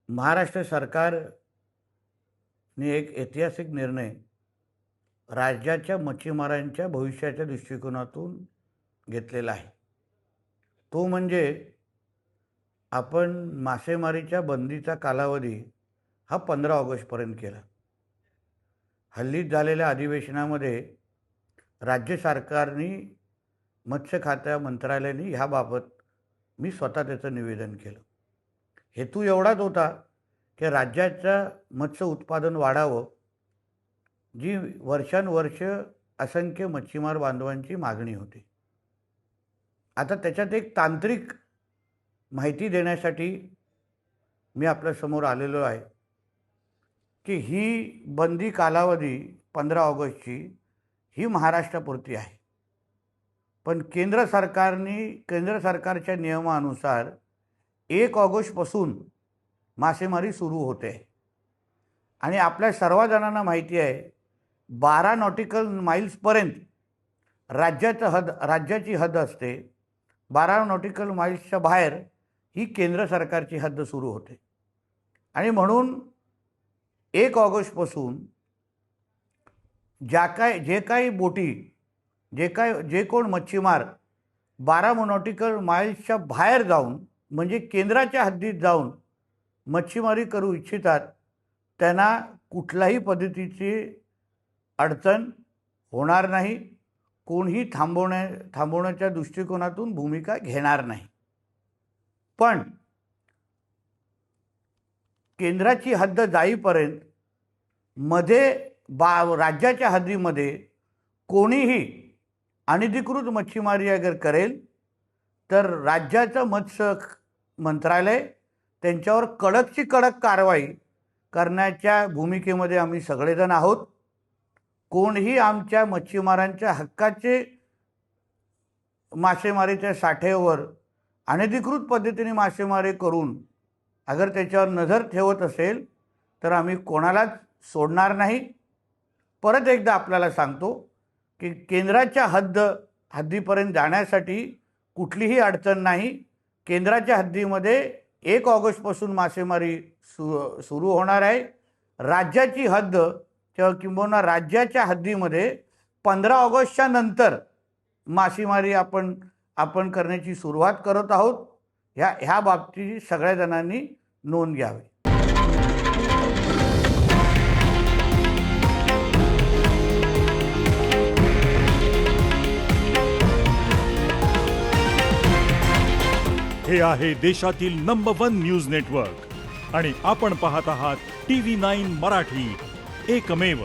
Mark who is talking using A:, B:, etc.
A: महाराष्ट्र सरकारने एक ऐतिहासिक निर्णय राज्याच्या मच्छीमारांच्या भविष्याच्या दृष्टिकोनातून घेतलेला आहे। तो म्हणजे आपण मासेमारीच्या बंदीचा कालावधी हा 15 ऑगस्टपर्यंत केला। हल्लीच झालेल्या अधिवेशनामध्ये राज्य सरकारने मत्स्य खात्या मंत्रालयाने ह्याबाबत मी स्वतः त्याचं निवेदन केलं। हेतू एवढाच होता की राज्याचं मत्स्य उत्पादन वाढावं, जी वर्षानुवर्ष असंख्य मच्छीमार बांधवांची मागणी होती। आता त्याच्यात एक तांत्रिक माहिती देण्यासाठी मी आपल्या समोर आलेलो आहे की ही बंदी कालावधी 15 ऑगस्टची ही महाराष्ट्रापुरती आहे, पण केंद्र सरकारच्या नियमानुसार 1 ऑगस्टपासून मासेमारी सुरू होते आणि आपल्या सर्वजणांना माहिती आहे 12 नॉटिकल माइल्सपर्यंत राज्याची हद्द असते। 12 नॉटिकल माइल्सच्या बाहेर ही केंद्र सरकारची हद्द सुरू होते आणि म्हणून 1 ऑगस्टपासून जे काही बोटी जे कोण मच्छीमार 12 नॉटिकल माइल्सच्या बाहेर जाऊन म्हणजे केंद्राच्या हद्दीत जाऊन मच्छीमारी करू इच्छितात त्यांना कुठल्याही पद्धतीची अडचण होणार नाही। कोणीही थांबवण्याच्या दृष्टिकोनातून भूमिका घेणार नाही। पण केंद्राची हद्द जाईपर्यंत मध्ये राज्याच्या हद्दीमध्ये कोणीही अनधिकृत मच्छीमारी अगर करेल तर राज्याचं मत्स्य मंत्रालय त्यांच्यावर कडकची कडक कारवाई करण्याच्या भूमिकेमध्ये आम्ही सगळेजण आहोत। कोणीही आमच्या मच्छीमारांच्या हक्काचे मासेमारीच्या साठ्यावर अनधिकृत पद्धतीने मासेमारी करून अगर त्याच्यावर नजर ठेवत असेल तर आम्ही कोणालाच सोडणार नाही। परत एकदा आपल्याला सांगतो की केंद्राच्या हद्दीपर्यंत जाण्यासाठी कुठलीही अडचण नाही। केंद्राच्या हद्दीमध्ये 1 ऑगस्टपासून मासेमारी सुरू होणार आहे। राज्याची हद्द किंवा राज्याच्या हद्दीमध्ये 15 ऑगस्टच्या नंतर मासेमारी आपण करण्याची सुरुवात करत आहोत। ह्या बाबतीत सगळ्या जणांनी नोंद घ्यावी।
B: हे आहे देशातील नंबर 1 न्यूज नेटवर्क आणि आपण पाहत आहात TV9 मराठी, एकमेव।